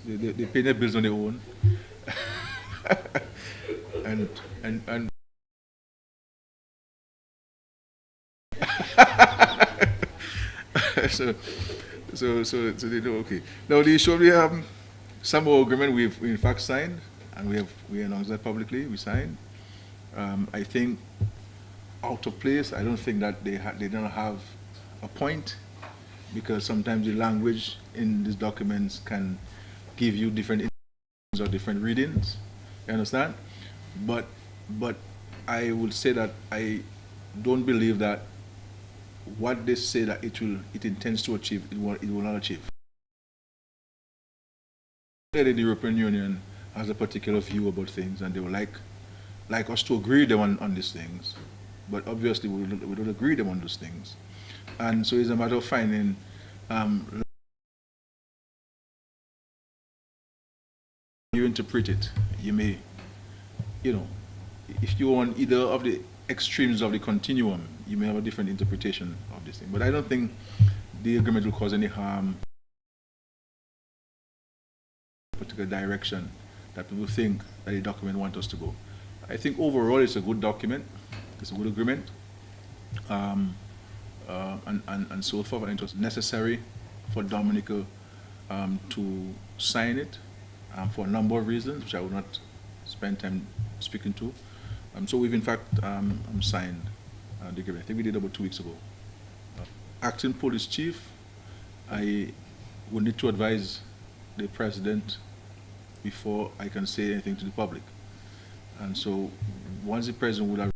they pay their bills on their own, and so they do okay. Now the issue we have some more agreement we in fact signed, and we announced that publicly. We signed. I think out of place. I don't think that they don't have a point, because sometimes the language in these documents can give you different or different readings. You understand? But I would say that I don't believe that what they say that it intends to achieve, it will not achieve. The European Union has a particular view about things, and they would like us to agree with them on these things. But obviously we don't agree with them on those things. And so it's a matter of finding you interpret it. You may, if you want either of the extremes of the continuum, you may have a different interpretation of this thing. But I don't think the agreement will cause any harm in a particular direction that people think that the document wants us to go. I think overall it's a good document, it's a good agreement, and so forth, and it was necessary for Dominica to sign it for a number of reasons, which I will not spend time speaking to. So we've in fact signed the agreement. I think we did about 2 weeks ago. Acting police chief, I would need to advise the president before I can say anything to the public. And so once the president would have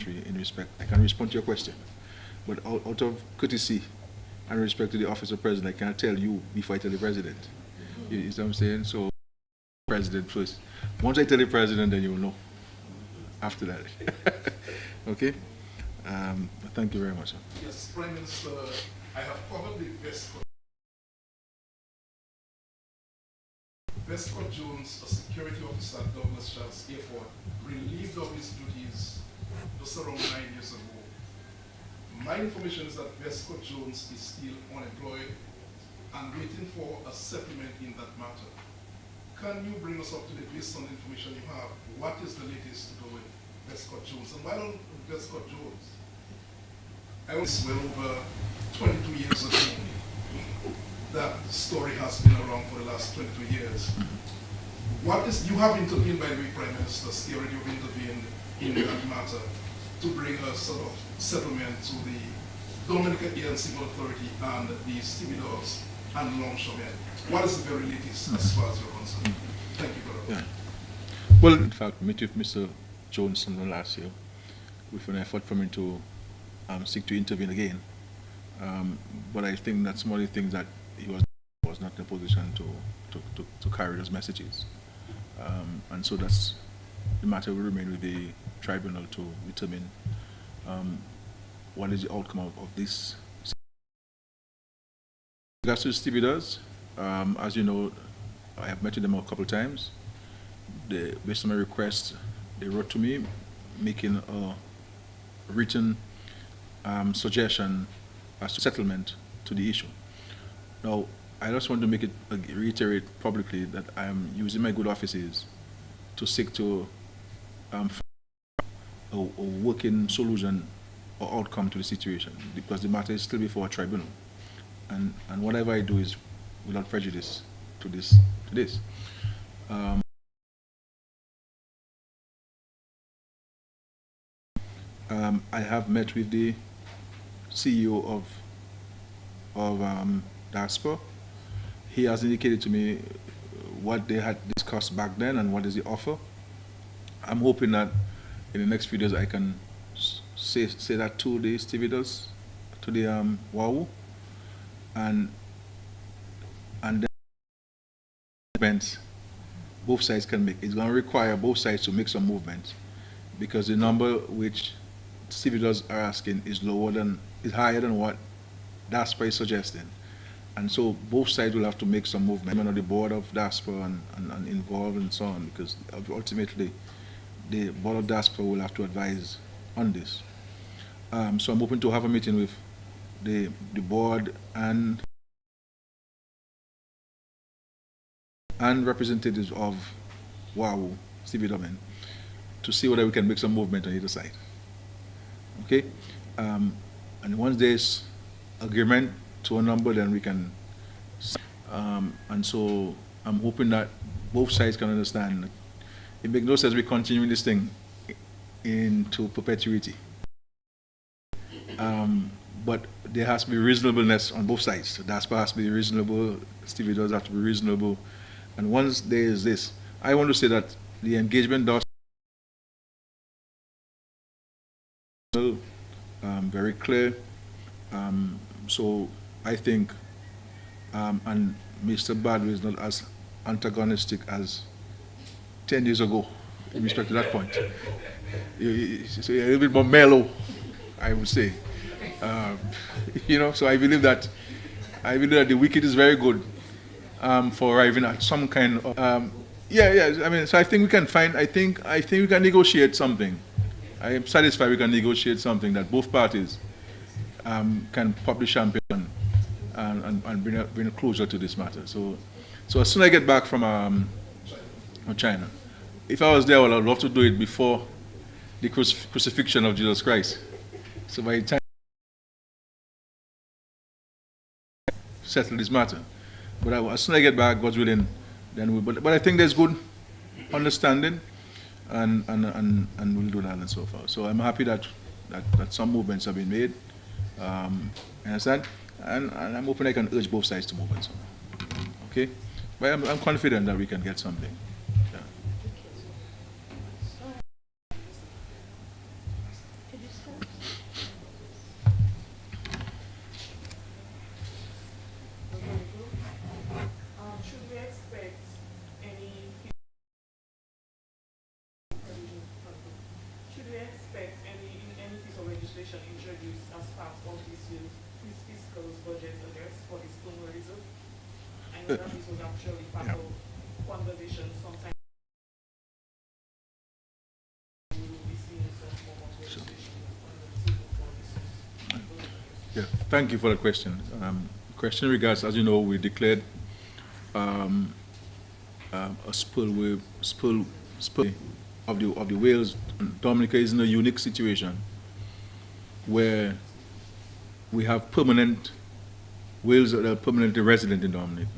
in respect, I can respond to your question. But out of courtesy and respect to the office of president, I cannot tell you before I tell the president. You see what I'm saying? So president first. Once I tell the president, then you will know after that. Okay? Thank you very much, sir. Yes, Prime Minister, I have covered the Westcott Jones, a security officer at Douglas Charles Airport, relieved of his duties just around 9 years ago. My information is that Westcott Jones is still unemployed and waiting for a settlement in that matter. Can you bring us up to date based on the information you have? What is the latest to do with Westcott Jones? And why don't Westcott Jones? I was well over 22 years ago. That story has been around for the last 22 years. What is, you have intervened, by the way, Prime Minister, security have intervened in that matter to bring a sort of settlement to the Dominica Air and Civil Authority and the stevedores and longshoremen. What is the very latest as far as you're concerned? Thank you, brother. Yeah. Well, in fact, met with Mr. Jones sometime last year with an effort for him to seek to intervene again. But I think that's one of the things that he was not in a position to carry those messages. And so that's the matter will remain with the tribunal to determine what is the outcome of this. Regards to the stevedores, as you know, I have met with them a couple of times. Based on my request, they wrote to me making a written suggestion as to settlement to the issue. Now, I just want to make it reiterate publicly that I am using my good offices to seek to find a working solution or outcome to the situation, because the matter is still before a tribunal, and whatever I do is without prejudice to this. I have met with the CEO of Diaspora. He has indicated to me what they had discussed back then and what is the offer. I'm hoping that in the next few days I can say that to the stevedores, to the WAU, and then movements both sides can make. It's going to require both sides to make some movement, because the number which stevedores are asking is higher than what Diaspora is suggesting. And so both sides will have to make some movement. On the board of Diaspora and involved and so on, because ultimately the board of Diaspora will have to advise on this. So I'm hoping to have a meeting with the board and representatives of WAU, stevedore, to see whether we can make some movement on either side. Okay? And once there's agreement to a number, then we can. And so I'm hoping that both sides can understand that it makes no sense we continuing this thing into perpetuity. But there has to be reasonableness on both sides. The Diaspora has to be reasonable, stevedores have to be reasonable. And once there is this, I want to say that the engagement does very clear. So I think, and Mr. Badwe is not as antagonistic as 10 years ago in respect to that point. So a little bit more mellow, I would say. So I believe that the wicket is very good for arriving at some kind of I mean, so I think we can find. I think we can negotiate something. I am satisfied we can negotiate something that both parties can probably champion and bring a closure to this matter. So as soon as I get back from China, if I was there, I would love to do it before the crucifixion of Jesus Christ. So by the time settle this matter, but as soon as I get back, God's willing, then but I think there's good understanding, and we'll do that and so forth. So I'm happy that some movements have been made. Understand? And I'm hoping I can urge both sides to move on. Okay? But I'm confident that we can get something. Yeah. Should we expect any piece of legislation introduced as part of this year's fiscal budget address for this tourism? I know that this was actually part of conversation sometime. We will be seeing some form of legislation on the table for this. Yeah. Thank you for the question. Question regards, as you know, we declared a spill of the whales. Dominica is in a unique situation where we have permanent whales that are permanently resident in Dominica.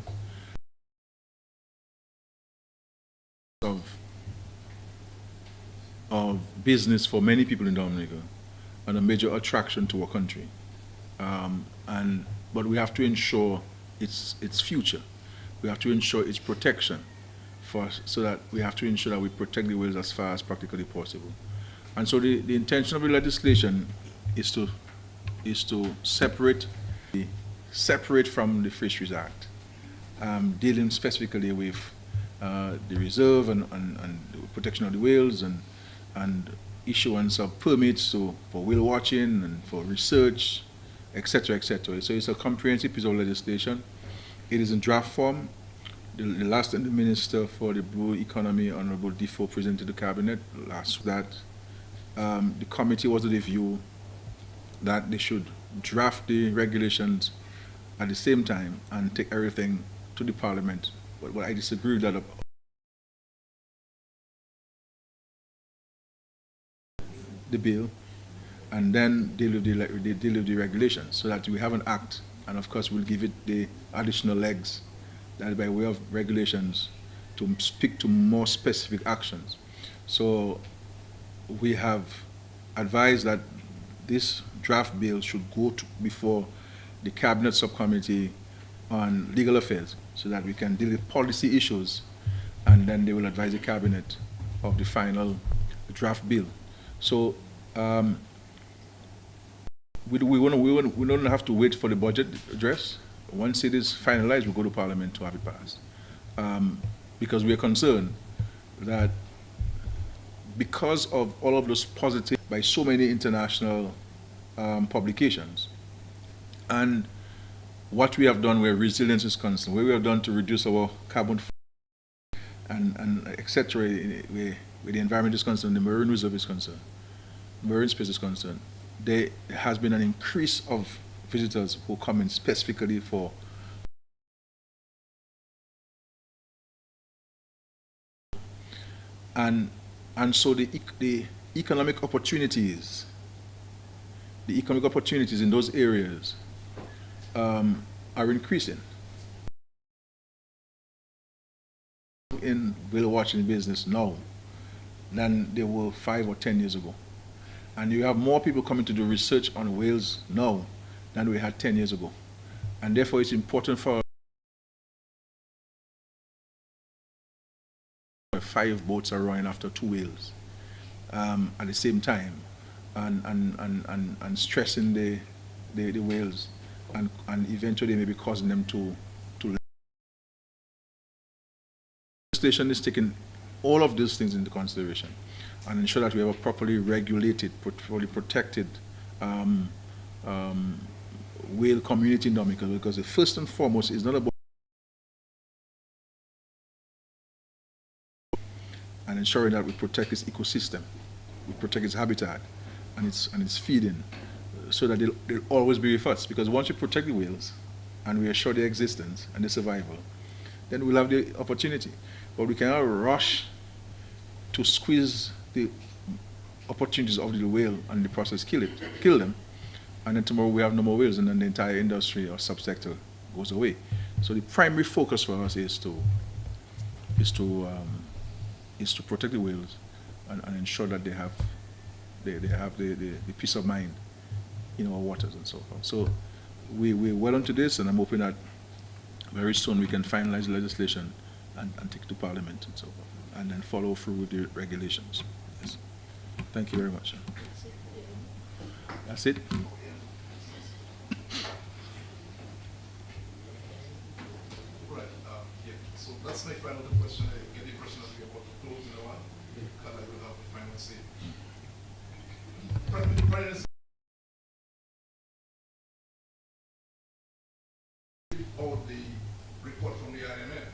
Of business for many people in Dominica and a major attraction to our country. But we have to ensure its future. We have to ensure its protection so that we have to ensure that we protect the whales as far as practically possible. And so the intention of the legislation is to separate from the Fisheries Act, dealing specifically with the reserve and the protection of the whales and issuance of permits for whale watching and for research, etc., etc. So it's a comprehensive piece of legislation. It is in draft form. The last Minister for the Blue Economy, Honorable Defoe, presented to the Cabinet last that the committee was of the view that they should draft the regulations at the same time and take everything to the Parliament. But I disagree with that. The bill, and then deal with the regulations, so that we have an act, and of course we'll give it the additional legs, that by way of regulations, to speak to more specific actions. So we have advised that this draft bill should go before the Cabinet Subcommittee on Legal Affairs, so that we can deal with policy issues, and then they will advise the Cabinet of the final draft bill. So we don't have to wait for the budget address. Once it is finalized, we'll go to Parliament to have it passed. Because we are concerned that because of all of those positive by so many international publications, and what we have done where resilience is concerned, where we have done to reduce our carbon and etc., where the environment is concerned, the marine reserve is concerned, marine space is concerned, there has been an increase of visitors who come in specifically for and so the economic opportunities in those areas are increasing. In whale watching business now than they were 5 or 10 years ago. And you have more people coming to do research on whales now than we had 10 years ago. And therefore it's important for 5 boats are running after 2 whales at the same time, and stressing the whales, and eventually maybe causing them to legislation is taking all of these things into consideration and ensure that we have a properly regulated, properly protected whale community in Dominica, because the first and foremost is not about and ensuring that we protect its ecosystem, we protect its habitat and its feeding, so that they'll always be with us. Because once we protect the whales and we assure their existence and their survival, then we'll have the opportunity. But we cannot rush to squeeze the opportunities of the whale and in the process kill them, and then tomorrow we have no more whales and then the entire industry or subsector goes away. So the primary focus for us is to protect the whales and ensure that they have the peace of mind in our waters and so forth. So we're well onto this, and I'm hoping that very soon we can finalize the legislation and take it to Parliament and so forth, and then follow through with the regulations. Yes. Thank you very much. That's it? Right, yeah, so that's my final question. I get the impression that we're about to close in a while, that I will have the final say. Prime Minister, out the report from the IMF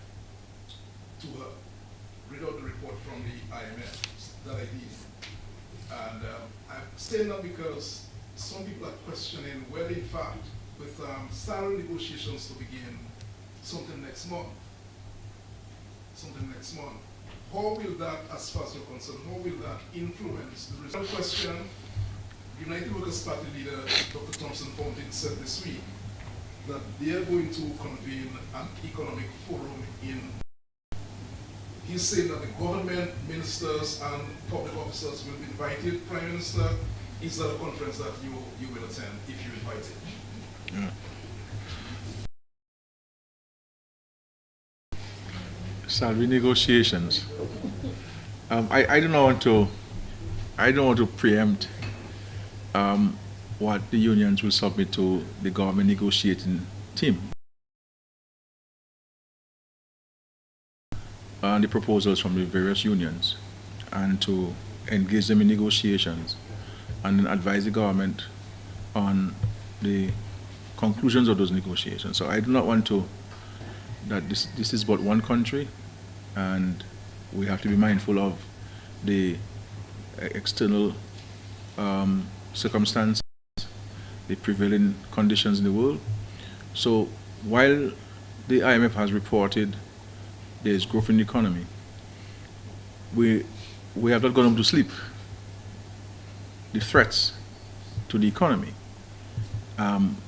to her, read out the report from the IMF that I did. And I'm saying that because some people are questioning whether, in fact, with salary negotiations to begin sometime next month, how will that, as far as you're concerned, how will that influence the result? Question, United Workers' Party leader Dr. Thompson Fountain said this week that they are going to convene an economic forum in. He's saying that the government, ministers, and public officers will be invited. Prime Minister, is that a conference that you will attend if you're invited? Yeah. salary negotiations. I don't want to preempt what the unions will submit to the government negotiating team and the proposals from the various unions, and to engage them in negotiations and then advise the government on the conclusions of those negotiations. So I do not want to, that this is but one country, and we have to be mindful of the external circumstances, the prevailing conditions in the world. So while the IMF has reported there is growth in the economy, we have not gone home to sleep. The threats to the economy,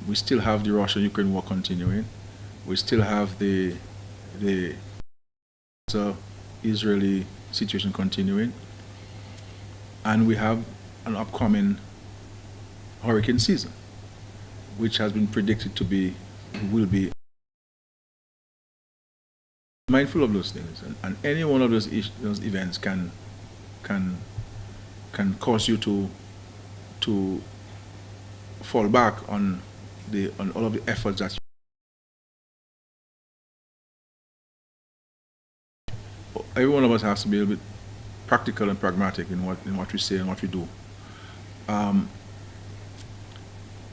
we still have the Russia-Ukraine war continuing. We still have the Israeli situation continuing, and we have an upcoming hurricane season, which has been predicted to be, will be. Mindful of those things, and any one of those events can cause you to fall back on all of the efforts that every one of us has to be a little bit practical and pragmatic in what we say and what we do.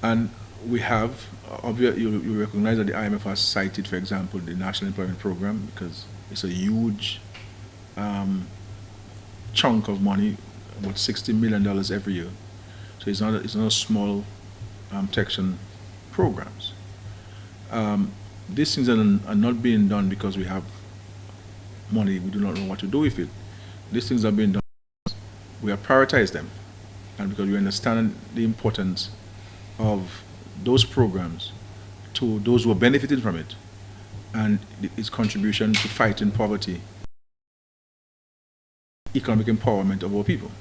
And we have, obviously, you recognize that the IMF has cited, for example, the National Employment Program, because it's a huge chunk of money, about $60 million every year. So it's not a small protection programs. These things are not being done because we have money, we do not know what to do with it. These things are being done because we have prioritized them, and because we understand the importance of those programs to those who are benefiting from it, and its contribution to fighting poverty, economic empowerment of our people.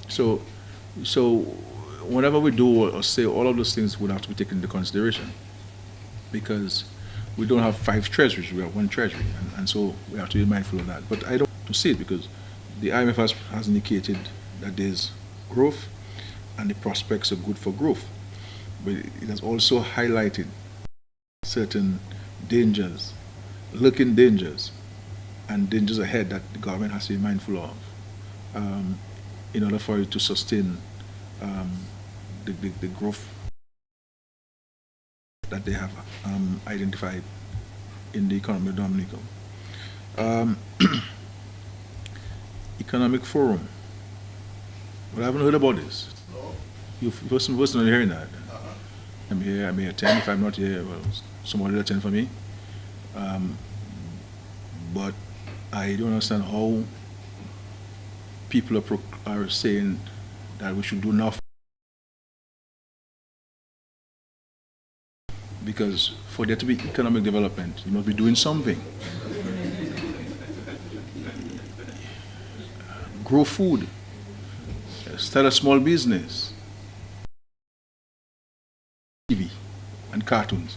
So whenever we do or say, all of those things would have to be taken into consideration, because we don't have 5 treasuries, we have 1 treasury, and so we have to be mindful of that. But I don't want to see it, because the IMF has indicated that there's growth and the prospects are good for growth. But it has also highlighted certain dangers, lurking dangers, and dangers ahead that the government has to be mindful of in order for it to sustain the growth that they have identified in the economy of Dominica. Economic Forum. Well, I haven't heard about this. No? You person hearing that. I'm here, I may attend. If I'm not here, well, somebody will attend for me. But I don't understand how people are saying that we should do nothing. Because for there to be economic development, you must be doing something. Grow food, start a small business, TV and cartoons.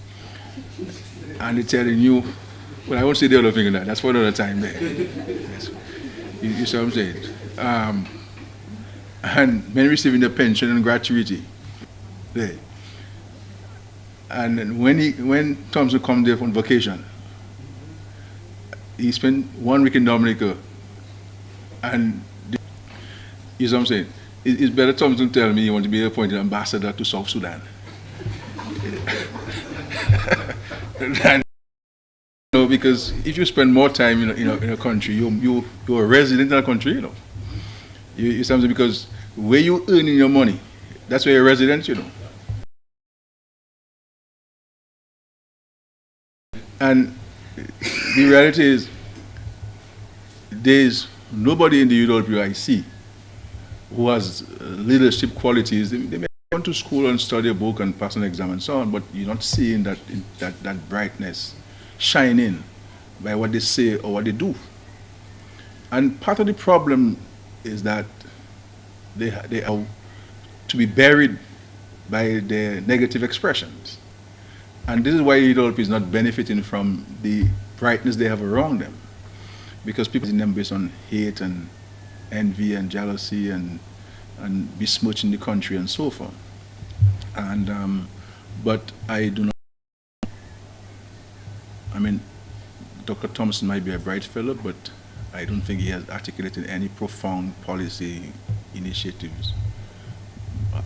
And they're telling you, well, I won't say the other thing in that, that's for another time there. Yes. You see what I'm saying? And men receiving their pension and gratuity there. And then when Thompson comes there on vacation, he spent 1 week in Dominica, and you see what I'm saying? It's better Thompson tell me he wants to be appointed ambassador to South Sudan. And, because if you spend more time in a country, you're a resident in a country, You see what I'm saying? Because where you earning your money, that's where you're a resident, And the reality is, there's nobody in the UWIC who has leadership qualities. They may go to school and study a book and pass an exam and so on, but you're not seeing that brightness shining by what they say or what they do. And part of the problem is that they are to be buried by their negative expressions. And this is why UWP is not benefiting from the brightness they have around them. because people in them based on hate and envy and jealousy and besmirching the country and so forth. And but I do not. I mean, Dr. Thompson might be a bright fellow, but I don't think he has articulated any profound policy initiatives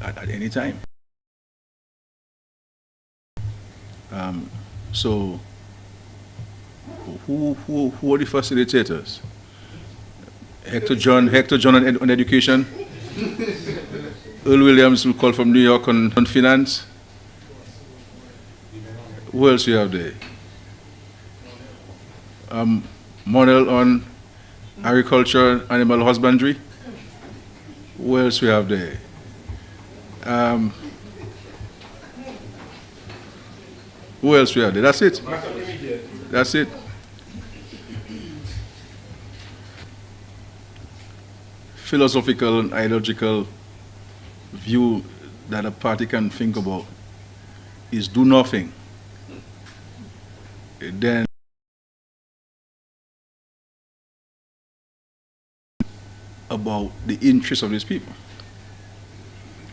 at any time. So, who are the facilitators? Hector John on education. Earl Williams will call from New York on finance. Who else you have there? Monel on agriculture, animal husbandry. Who else we have there? Who else we have there? That's it. That's it. Philosophical and ideological view that a party can think about is do nothing. Then about the interests of these people.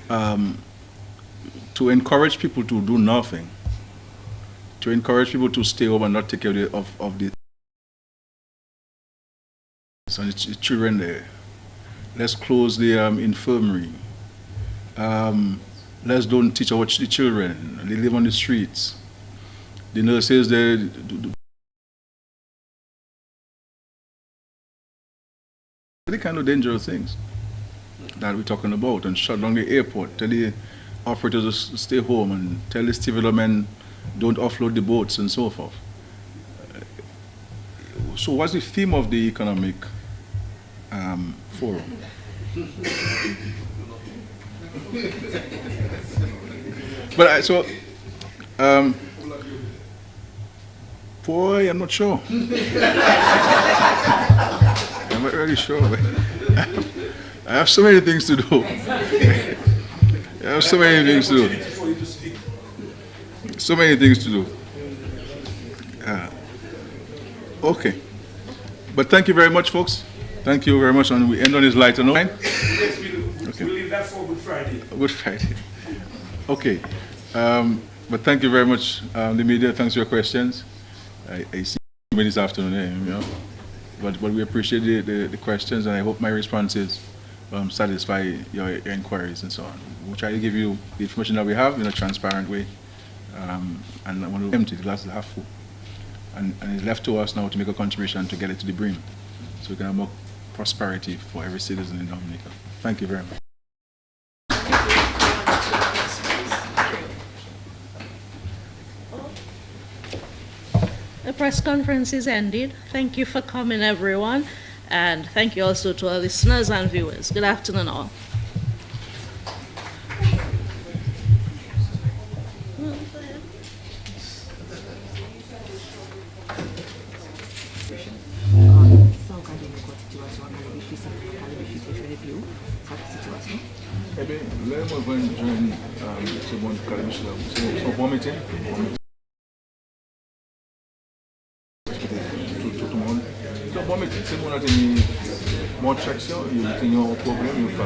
To encourage people to do nothing, to encourage people to stay home and not take care of the children there. Let's close the infirmary. Let's don't teach our the children. They live on the streets. The nurses, they the kind of dangerous things that we're talking about, and shut down the airport, tell the operators to stay home, and tell the civil men don't offload the boats and so forth. So what's the theme of the economic forum? But boy, I'm not sure. I'm not really sure. I have so many things to do. I have so many things to do. So many things to do. Okay. But thank you very much, folks. Thank you very much. And we end on this lighter note. Yes, we'll leave that for Good Friday. Good Friday. Okay. But thank you very much, the media. Thanks for your questions. I see you this afternoon, you know. But we appreciate the questions, and I hope my responses satisfy your inquiries and so on. We'll try to give you the information that we have in a transparent way. And I want to empty the glass is half full. And it's left to us now to make a contribution to get it to the brim, so we can have more prosperity for every citizen in Dominica. Thank you very much. The press conference is ended. Thank you for coming, everyone, and thank you also to our listeners and viewers. Good afternoon, all. Tout le monde, c'est mon atelier, mon traction, il y a un problème.